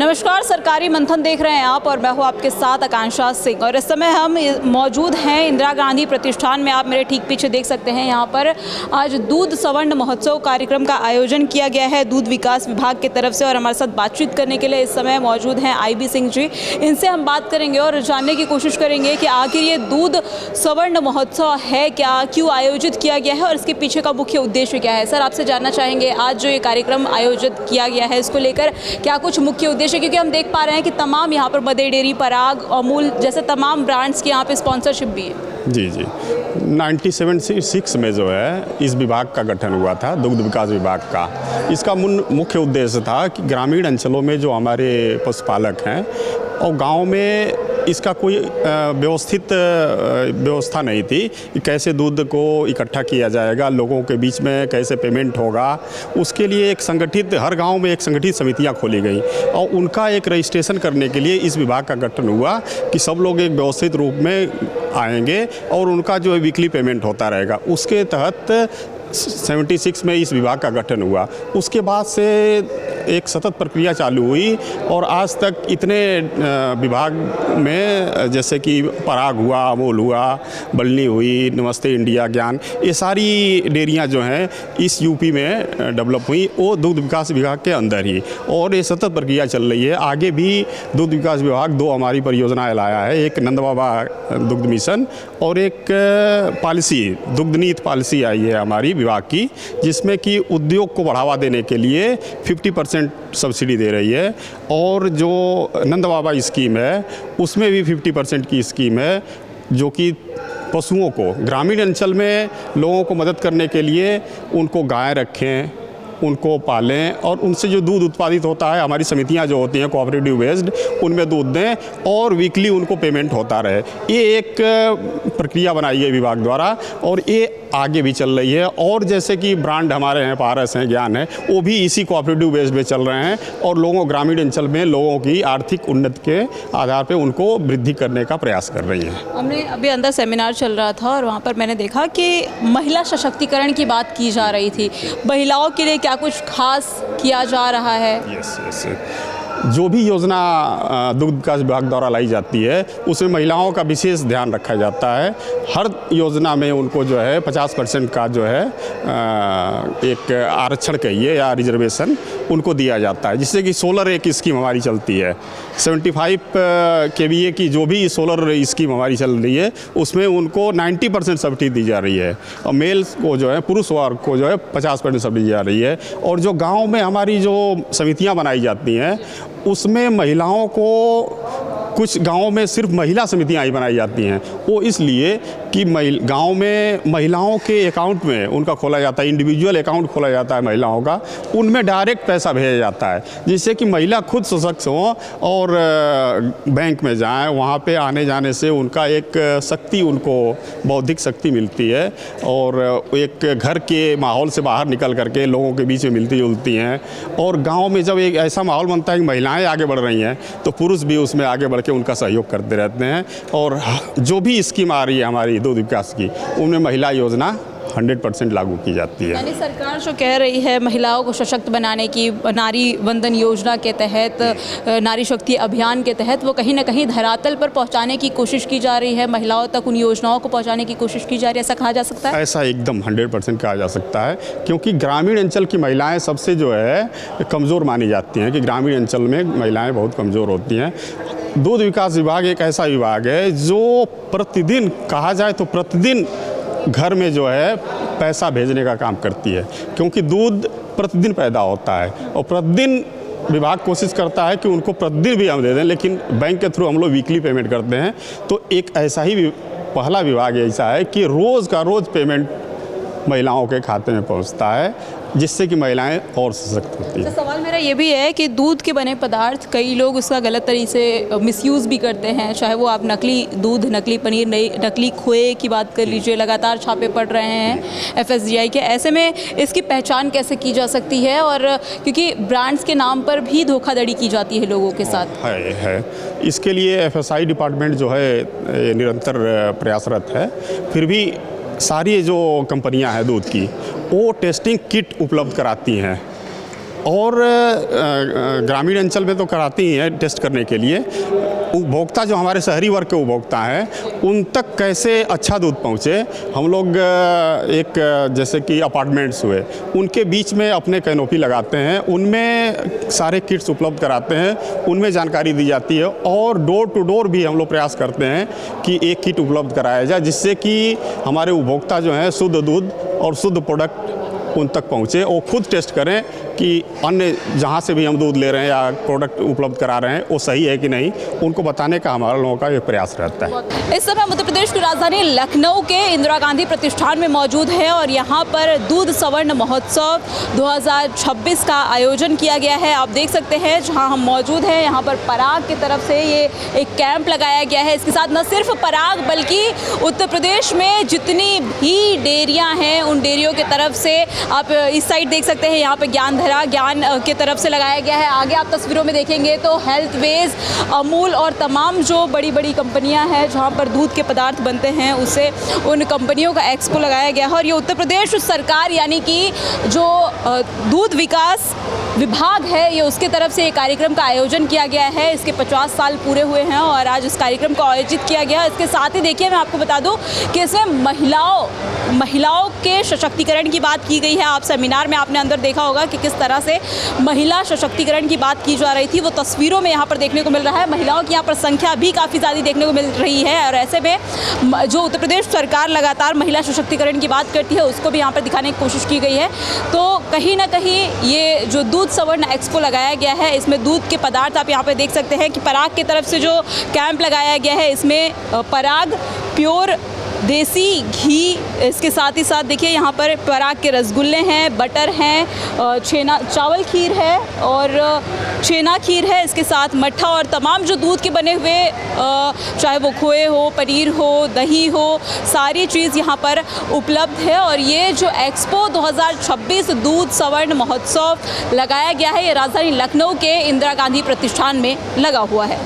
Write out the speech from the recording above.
नमस्कार, सरकारी मंथन देख रहे हैं आप और मैं हूं आपके साथ आकांक्षा सिंह। और इस समय हम मौजूद हैं इंदिरा गांधी प्रतिष्ठान में। आप मेरे ठीक पीछे देख सकते हैं, यहाँ पर आज दूध स्वर्ण महोत्सव कार्यक्रम का आयोजन किया गया है दूध विकास विभाग की तरफ से। और हमारे साथ बातचीत करने के लिए इस समय मौजूद हैं IB सिंह जी। इनसे हम बात करेंगे और जानने की कोशिश करेंगे कि आखिर ये दूध स्वर्ण महोत्सव है क्या, क्यों आयोजित किया गया है और इसके पीछे का मुख्य उद्देश्य क्या है। सर, आपसे जानना चाहेंगे आज जो ये कार्यक्रम आयोजित किया गया है इसको लेकर क्या कुछ मुख्य उद्देश्य, क्योंकि हम देख पा रहे हैं कि तमाम यहाँ पर मदर डेयरी, पराग, अमूल जैसे तमाम ब्रांड्स की यहाँ पे स्पॉन्सरशिप भी है। जी 1976 में जो है इस विभाग का गठन हुआ था, दुग्ध विकास विभाग का। इसका मुख्य उद्देश्य था कि ग्रामीण अंचलों में जो हमारे पशुपालक हैं और गांव में इसका कोई व्यवस्थित व्यवस्था नहीं थी कि कैसे दूध को इकट्ठा किया जाएगा, लोगों के बीच में कैसे पेमेंट होगा। उसके लिए एक संगठित, हर गांव में एक संगठित समितियां खोली गई और उनका एक रजिस्ट्रेशन करने के लिए इस विभाग का गठन हुआ कि सब लोग एक व्यवस्थित रूप में आएंगे और उनका जो है वीकली पेमेंट होता रहेगा। उसके तहत 76 में इस विभाग का गठन हुआ। उसके बाद से एक सतत प्रक्रिया चालू हुई और आज तक इतने विभाग में, जैसे कि पराग हुआ, अमूल हुआ, बलनी हुई, नमस्ते इंडिया, ज्ञान, ये सारी डेयरियां जो हैं इस यूपी में डेवलप हुई, वो दुग्ध विकास विभाग के अंदर ही। और ये सतत प्रक्रिया चल रही है। आगे भी दुग्ध विकास विभाग दो हमारी परियोजनाएं लाया है, एक नंद बाबा दुग्ध मिशन और एक पॉलिसी, दुग्ध नीति पॉलिसी आई है हमारी विभाग की, जिसमें कि उद्योग को बढ़ावा देने के लिए 50% सब्सिडी दे रही है। और जो नंद बाबा स्कीम है उसमें भी 50% की स्कीम है, जो कि पशुओं को ग्रामीण अंचल में लोगों को मदद करने के लिए उनको गाय रखें, उनको पालें और उनसे जो दूध उत्पादित होता है, हमारी समितियां जो होती हैं कोऑपरेटिव बेस्ड, उनमें दूध दें और वीकली उनको पेमेंट होता रहे। ये एक प्रक्रिया बनाई है विभाग द्वारा और ये आगे भी चल रही है। और जैसे कि ब्रांड हमारे हैं, पारस हैं, ज्ञान है, वो भी इसी कोऑपरेटिव बेस्ड पे चल रहे हैं और लोगों, ग्रामीण अंचल में लोगों की आर्थिक उन्नति के आधार पर उनको वृद्धि करने का प्रयास कर रही हैं। हमने अभी अंदर सेमिनार चल रहा था और वहाँ पर मैंने देखा कि महिला सशक्तिकरण की बात की जा रही थी। महिलाओं के लिए क्या कुछ खास किया जा रहा है? यस। जो भी योजना दुग्ध विकास विभाग द्वारा लाई जाती है उसमें महिलाओं का विशेष ध्यान रखा जाता है। हर योजना में उनको जो है 50% का जो है एक आरक्षण कहिए या रिजर्वेशन उनको दिया जाता है, जिससे कि सोलर एक स्कीम हमारी चलती है 75 kVA की, जो भी सोलर स्कीम हमारी चल रही है उसमें उनको 90% सब्सिडी दी जा रही है और मेल्स को जो है, पुरुष वर्ग को जो है 50% सब्सिडी दी जा रही है। और जो गाँव में हमारी जो समितियाँ बनाई जाती हैं उसमें महिलाओं को, कुछ गाँवों में सिर्फ महिला समितियां ही बनाई जाती हैं। वो इसलिए कि गांव में महिलाओं के अकाउंट में उनका खोला जाता है, इंडिविजुअल अकाउंट खोला जाता है महिलाओं का, उनमें डायरेक्ट पैसा भेजा जाता है, जिससे कि महिला खुद सशक्त हों और बैंक में जाएं। वहाँ पे आने जाने से उनका एक शक्ति, उनको बौद्धिक शक्ति मिलती है और एक घर के माहौल से बाहर निकल करके लोगों के बीच में मिलती जुलती हैं। और गाँव में जब एक ऐसा माहौल बनता है कि महिलाएँ आगे बढ़ रही हैं तो पुरुष भी उसमें आगे बढ़ के उनका सहयोग करते रहते हैं। और जो भी स्कीम आ रही है हमारी दूध विकास की, उनमें महिला योजना 100% लागू की जाती है। यानी सरकार जो कह रही है महिलाओं को सशक्त बनाने की, नारी वंदन योजना के तहत, नारी शक्ति अभियान के तहत, वो कहीं ना कहीं धरातल पर पहुंचाने की कोशिश की जा रही है, महिलाओं तक उन योजनाओं को पहुंचाने की कोशिश की जा रही है, ऐसा कहा जा सकता है? ऐसा एकदम 100% कहा जा सकता है, क्योंकि ग्रामीण अंचल की महिलाएँ सबसे जो है कमज़ोर मानी जाती हैं, कि ग्रामीण अंचल में महिलाएँ बहुत कमज़ोर होती हैं। दूध विकास विभाग एक ऐसा विभाग है जो प्रतिदिन, कहा जाए तो प्रतिदिन घर में जो है पैसा भेजने का काम करती है, क्योंकि दूध प्रतिदिन पैदा होता है और प्रतिदिन विभाग कोशिश करता है कि उनको प्रतिदिन भी हम दे दें, लेकिन बैंक के थ्रू हम लोग वीकली पेमेंट करते हैं। तो एक ऐसा ही पहला विभाग ऐसा है कि रोज़ का रोज़ पेमेंट महिलाओं के खाते में पहुंचता है, जिससे कि महिलाएं और सशक्त होती हैं। तो सवाल मेरा ये भी है कि दूध के बने पदार्थ कई लोग उसका गलत तरीके से मिसयूज़ भी करते हैं, चाहे वो आप नकली दूध, नकली पनीर, नकली खोए की बात कर लीजिए, लगातार छापे पड़ रहे हैं FSDI के। ऐसे में इसकी पहचान कैसे की जा सकती है? और क्योंकि ब्रांड्स के नाम पर भी धोखाधड़ी की जाती है लोगों के साथ। है इसके लिए FSI डिपार्टमेंट जो है निरंतर प्रयासरत है। फिर भी सारी जो कंपनियां हैं दूध की, वो टेस्टिंग किट उपलब्ध कराती हैं और ग्रामीण अंचल में तो कराती ही हैं टेस्ट करने के लिए। उपभोक्ता जो हमारे शहरी वर्ग के उपभोक्ता हैं उन तक कैसे अच्छा दूध पहुँचे, हम लोग एक जैसे कि अपार्टमेंट्स हुए उनके बीच में अपने कैनोपी लगाते हैं, उनमें सारे किट्स उपलब्ध कराते हैं, उनमें जानकारी दी जाती है और डोर टू डोर भी हम लोग प्रयास करते हैं कि एक किट उपलब्ध कराया जाए जिससे कि हमारे उपभोक्ता जो हैं शुद्ध दूध और शुद्ध प्रोडक्ट उन तक पहुँचे और खुद टेस्ट करें कि अन्य जहाँ से भी हम दूध ले रहे हैं या प्रोडक्ट उपलब्ध करा रहे हैं वो सही है कि नहीं, उनको बताने का हमारा लोगों का एक प्रयास रहता है। इस समय हम उत्तर प्रदेश की राजधानी लखनऊ के इंदिरा गांधी प्रतिष्ठान में मौजूद है और यहाँ पर दूध स्वर्ण महोत्सव 2026 का आयोजन किया गया है। आप देख सकते हैं जहाँ हम मौजूद हैं यहाँ पर पराग की तरफ से ये एक कैंप लगाया गया है। इसके साथ न सिर्फ पराग बल्कि उत्तर प्रदेश में जितनी भी डेयरियाँ हैं उन डेयरियों की तरफ से आप इस साइड देख सकते हैं यहाँ पर ज्ञान की तरफ से लगाया गया है। आगे आप तस्वीरों में देखेंगे तो हेल्थवेज, अमूल और तमाम जो बड़ी बड़ी कंपनियां हैं जहां पर दूध के पदार्थ बनते हैं उसे उन कंपनियों का एक्सपो लगाया गया है। और ये उत्तर प्रदेश सरकार यानी कि जो दूध विकास विभाग है ये उसके तरफ से एक कार्यक्रम का आयोजन किया गया है। इसके 50 साल पूरे हुए हैं और आज इस कार्यक्रम को आयोजित किया गया है। इसके साथ ही देखिए मैं आपको बता दूं कि इसमें महिलाओं के सशक्तिकरण की बात की गई है। आप सेमिनार में आपने अंदर देखा होगा कि किस तरह से महिला सशक्तिकरण की बात की जा रही थी, वो तस्वीरों में यहाँ पर देखने को मिल रहा है। महिलाओं की यहाँ पर संख्या भी काफ़ी ज़्यादा देखने को मिल रही है और ऐसे में जो उत्तर प्रदेश सरकार लगातार महिला सशक्तिकरण की बात करती है उसको भी यहाँ पर दिखाने की कोशिश की गई है। तो कहीं ना कहीं ये जो दूध स्वर्ण एक्सपो लगाया गया है इसमें दूध के पदार्थ आप यहाँ पर देख सकते हैं कि पराग की तरफ से जो कैंप लगाया गया है इसमें पराग प्योर देसी घी, इसके साथ ही साथ देखिए यहाँ पर पराग के रसगुल्ले हैं, बटर हैं, छेना चावल खीर है और छेना खीर है। इसके साथ मट्ठा और तमाम जो दूध के बने हुए चाहे वो खोए हो, पनीर हो, दही हो, सारी चीज़ यहाँ पर उपलब्ध है। और ये जो एक्सपो 2026 दूध स्वर्ण महोत्सव लगाया गया है ये राजधानी लखनऊ के इंदिरा गांधी प्रतिष्ठान में लगा हुआ है।